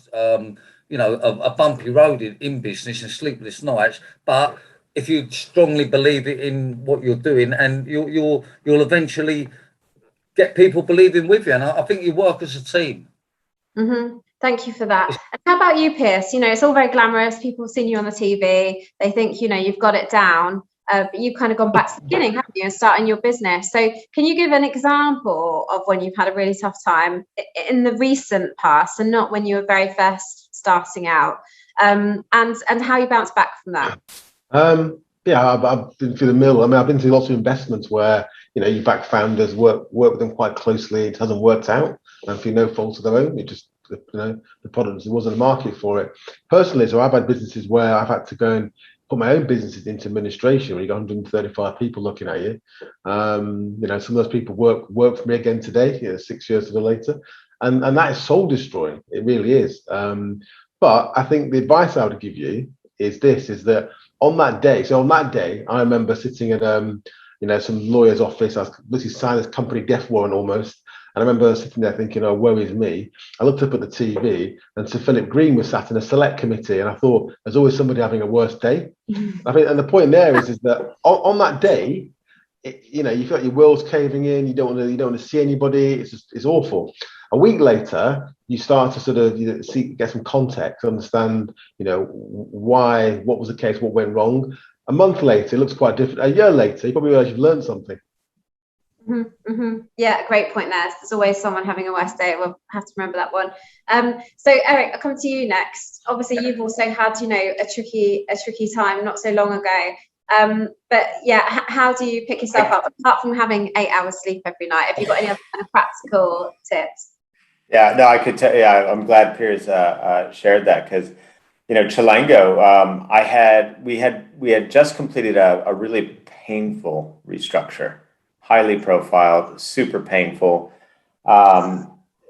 a bumpy road in business and sleepless nights. But if you strongly believe in what you're doing, and you'll eventually get people believing with you. And I think you work as a team. Mm-hmm. Thank you for that. And how about you, Piers? It's all very glamorous. People have seen you on the TV. They think, you've got it down. But you've kind of gone back to the beginning, haven't you, and starting your business. So can you give an example of when you've had a really tough time in the recent past, and not when you were very first starting out, and how you bounced back from that? I've been through the mill. I mean, I've been through lots of investments where, you back founders, work with them quite closely. It hasn't worked out, and through no fault of their own. It just, the product, there wasn't a market for it. Personally, so I've had businesses where I've had to go and put my own businesses into administration when you got 135 people looking at you. Some of those people work for me again today, 6 years later. And that is soul destroying. It really is. But I think the advice I would give you is that on that day, I remember sitting at some lawyer's office. I was literally signed this company death warrant almost. And I remember sitting there thinking, oh, woe is me. I looked up at the TV, and Sir Philip Green was sat in a select committee, and I thought, there's always somebody having a worse day. I think, and the point there is that on that day, you feel like your world's caving in. You don't want to see anybody. It's awful. A week later, you start to sort of get some context, understand what was the case, what went wrong. A month later, it looks quite different. A year later, you probably realize you've learned something. Mm-hmm, mm-hmm. Yeah, great point there. There's always someone having a worse day. We'll have to remember that one. So Eric, I'll come to you next. Obviously, you've also had, a tricky time not so long ago. But yeah, how do you pick yourself up apart from having 8 hours sleep every night? Have you got any other kind of practical tips? Yeah, no, I could tell. Yeah, I'm glad Piers shared that, because Chilango, we had just completed a really painful restructure. Highly profiled, super painful. A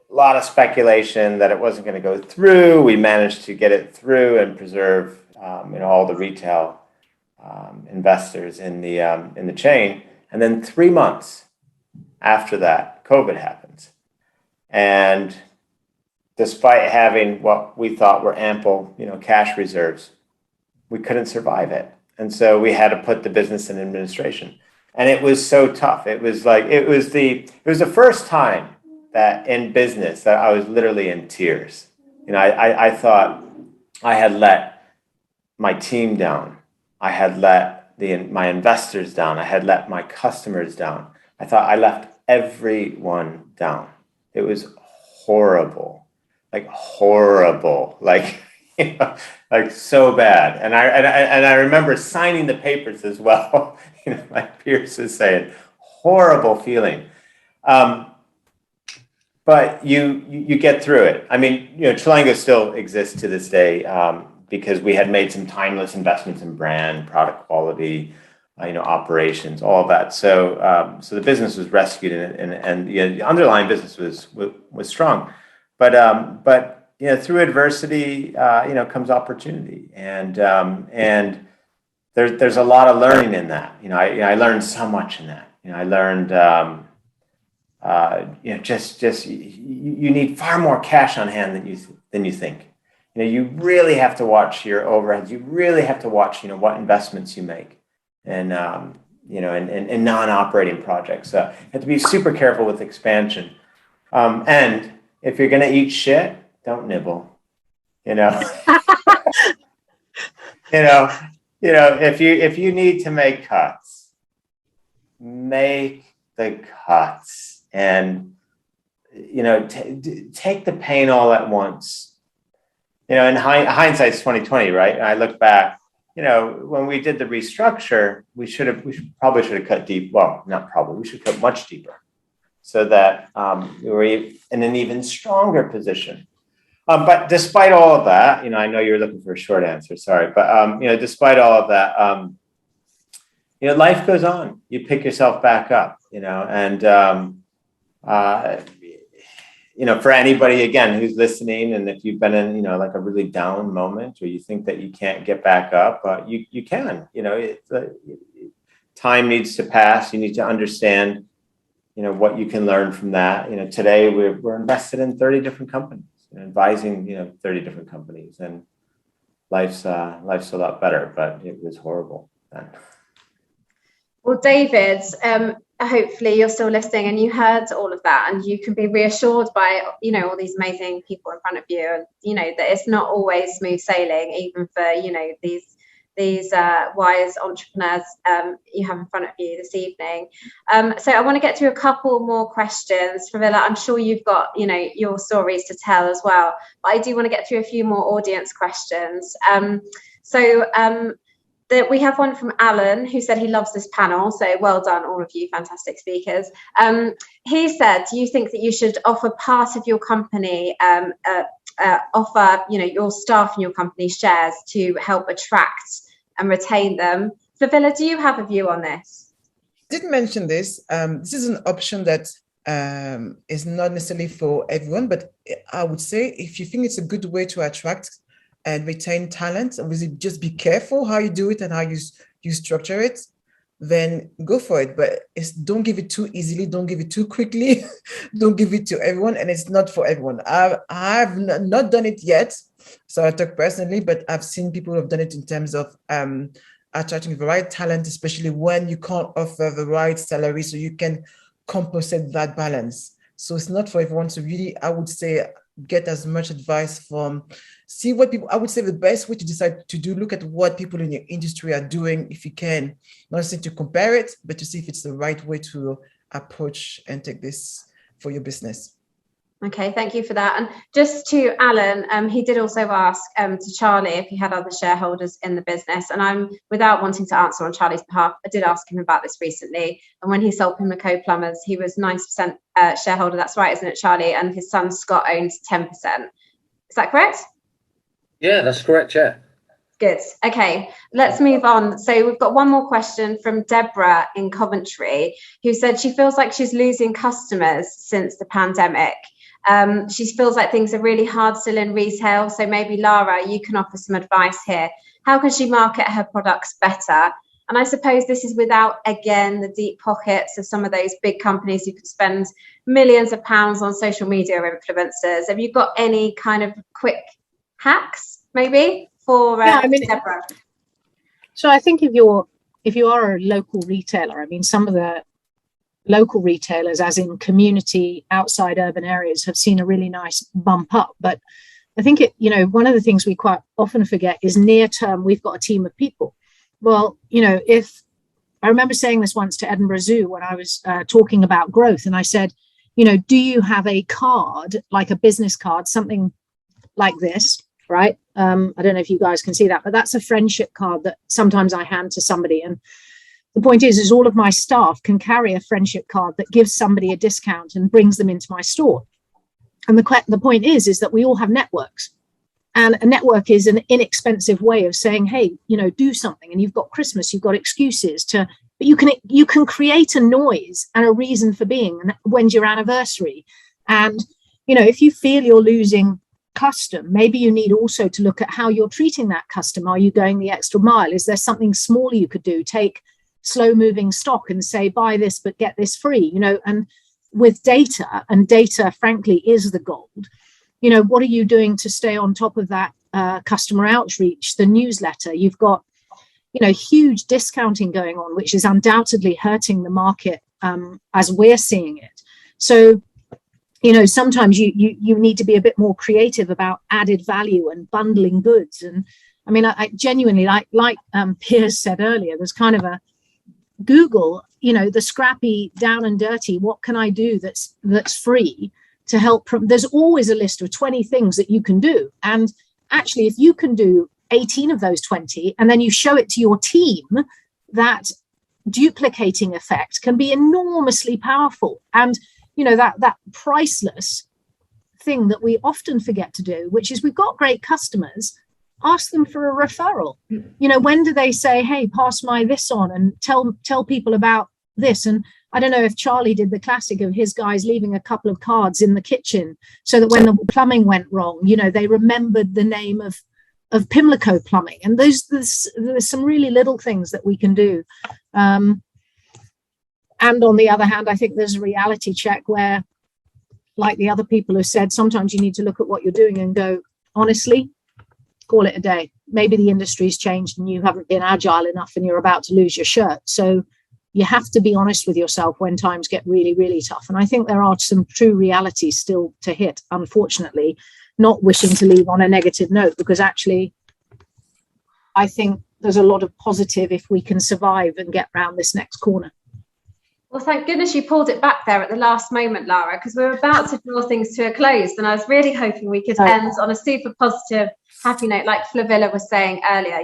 lot of speculation that it wasn't going to go through. We managed to get it through and preserve, all the retail investors in the chain. And then 3 months after that, COVID happens, and despite having what we thought were ample, cash reserves, we couldn't survive it, and so we had to put the business in administration. And it was so tough. It was the first time that in business that I was literally in tears. I thought I had let my team down. I had let my investors down. I had let my customers down. I thought I left everyone down. It was horrible, like so bad. And I remember signing the papers as well. Like Piers is saying, horrible feeling. But you get through it. I mean, Chilango still exists to this day, because we had made some timeless investments in brand, product quality, operations, all of that. So the business was rescued, and the underlying business was strong. But through adversity, comes opportunity, and there's a lot of learning in that. I learned so much in that. I learned, just you need far more cash on hand than you think. You really have to watch your overheads. You really have to watch, what investments you make, and in non-operating projects. So you have to be super careful with expansion. And if you're going to eat shit, don't nibble. If you need to make cuts, make the cuts, and take the pain all at once. In hindsight's 2020, right? And I look back, when we did the restructure, we probably should have cut deep. Well, not probably, we should cut much deeper, so that we were in an even stronger position. But despite all of that, I know you're looking for a short answer, sorry, but despite all of that, life goes on. You pick yourself back up, and for anybody again who's listening, and if you've been in like a really down moment, or you think that you can't get back up, you can. Time needs to pass. You need to understand what you can learn from that. Today we're invested in 30 different companies, advising 30 different companies, and life's a lot better, but it was horrible then. Well, David, hopefully you're still listening and you heard all of that, and you can be reassured by all these amazing people in front of you, and that it's not always smooth sailing, even for these wise entrepreneurs you have in front of you this evening. So I want to get to a couple more questions. Flavilla, I'm sure you've got your stories to tell as well, but I do want to get through a few more audience questions. That we have one from Alan, who said he loves this panel. So well done, all of you fantastic speakers. He said, do you think that you should offer part of your company, offer your staff in your company shares to help attract and retain them? Flavilla, do you have a view on this? I did mention this. This is an option that is not necessarily for everyone, but I would say if you think it's a good way to attract and retain talent, obviously just be careful how you do it and how you structure it, then go for it. But don't give it too easily, don't give it too quickly, don't give it to everyone, and it's not for everyone. I've not done it yet, so I talk personally, but I've seen people who have done it in terms of attracting the right talent, especially when you can't offer the right salary, so you can compensate that balance. So it's not for everyone. So really, I would say get as much advice from, see what people, I would say the best way to decide to do, look at what people in your industry are doing, if you can, not necessarily to compare it, but to see if it's the right way to approach and take this for your business. Okay, thank you for that. And just to Alan, he did also ask to Charlie if he had other shareholders in the business. And I'm, without wanting to answer on Charlie's behalf, I did ask him about this recently. And when he sold Pimlico Plumbers, he was 90% shareholder. That's right, isn't it, Charlie? And his son Scott owns 10%. Is that correct? Yeah, that's correct, yeah. Good. Okay, let's move on. So we've got one more question from Deborah in Coventry, who said she feels like she's losing customers since the pandemic. She feels like things are really hard still in retail. So maybe Lara, you can offer some advice here. How can she market her products better? And I suppose this is without, again, the deep pockets of some of those big companies who could spend millions of pounds on social media influencers. Have you got any kind of quick hacks, maybe, for Deborah? So I think if you are a local retailer, I mean, some of the local retailers, as in community outside urban areas, have seen a really nice bump up. But I think one of the things we quite often forget is near term, we've got a team of people. Well, if I remember saying this once to Edinburgh Zoo when I was talking about growth, and I said, do you have a card, like a business card, something like this, right? I don't know if you guys can see that, but that's a friendship card that sometimes I hand to somebody. And the point is all of my staff can carry a friendship card that gives somebody a discount and brings them into my store. And the point is that we all have networks. And a network is an inexpensive way of saying, hey, do something. And you've got Christmas, you've got excuses but you can create a noise and a reason for being. And when's your anniversary? And, if you feel you're losing custom, maybe you need also to look at how you're treating that custom. Are you going the extra mile? Is there something smaller you could do? Take slow moving stock and say, buy this, but get this free, and with data, and data, frankly, is the gold. What are you doing to stay on top of that customer outreach, the newsletter? You've got, huge discounting going on, which is undoubtedly hurting the market as we're seeing it. So, sometimes you need to be a bit more creative about added value and bundling goods. And I mean, I genuinely, like Piers said earlier, there's kind of a Google, the scrappy, down and dirty, what can I do that's free to help? There's always a list of 20 things that you can do. And actually, if you can do 18 of those 20, and then you show it to your team, that duplicating effect can be enormously powerful. And that priceless thing that we often forget to do, which is we've got great customers, ask them for a referral. When do they say, hey, pass my this on and tell people about this? And I don't know if Charlie did the classic of his guys leaving a couple of cards in the kitchen so that when the plumbing went wrong, they remembered the name of Pimlico Plumbing. And there's some really little things that we can do. And on the other hand, I think there's a reality check where, like the other people have said, sometimes you need to look at what you're doing and go, honestly, call it a day. Maybe the industry's changed and you haven't been agile enough and you're about to lose your shirt. So you have to be honest with yourself when times get really, really tough. And I think there are some true realities still to hit, unfortunately, not wishing to leave on a negative note, because actually, I think there's a lot of positive if we can survive and get around this next corner. Well, thank goodness you pulled it back there at the last moment, Lara, because we're about to draw things to a close. And I was really hoping we could end on a super positive, happy note, like Flavilla was saying earlier.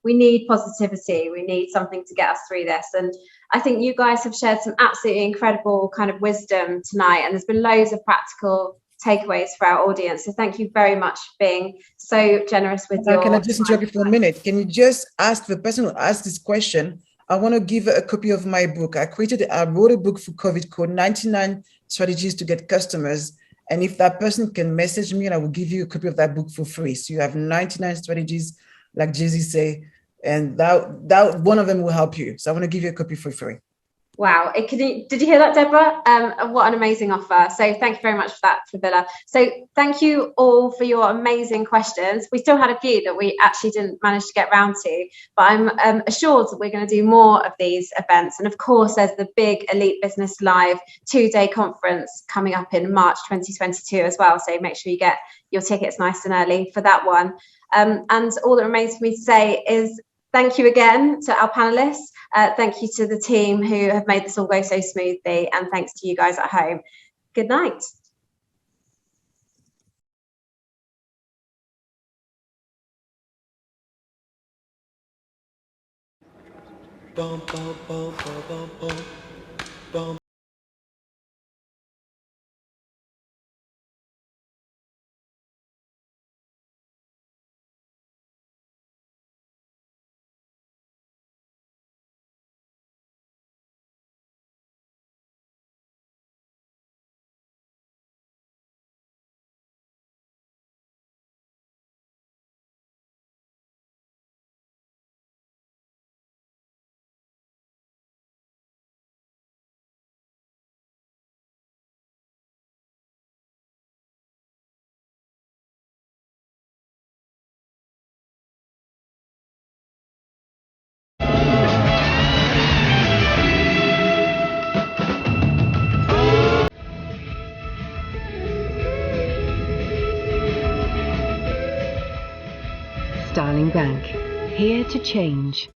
We need positivity. We need something to get us through this. And I think you guys have shared some absolutely incredible kind of wisdom tonight. And there's been loads of practical takeaways for our audience. So thank you very much for being so generous with your Can I just interrupt you for a minute? Can you just ask the person who asked this question? I want to give a copy of my book. I wrote a book for COVID called 99 Strategies to Get Customers. And if that person can message me, and I will give you a copy of that book for free. So you have 99 strategies, like Jay-Z say, and that one of them will help you. So I want to give you a copy for free. Wow. Did you hear that, Deborah? What an amazing offer. So thank you very much for that, Flavilla. So thank you all for your amazing questions. We still had a few that we actually didn't manage to get round to, but I'm assured that we're going to do more of these events. And of course, there's the big Elite Business Live 2-day conference coming up in March 2022 as well. So make sure you get your tickets nice and early for that one. And all that remains for me to say is thank you again to our panelists. Thank you to the team who have made this all go so smoothly, and thanks to you guys at home. Good night. Starling Bank, here to change.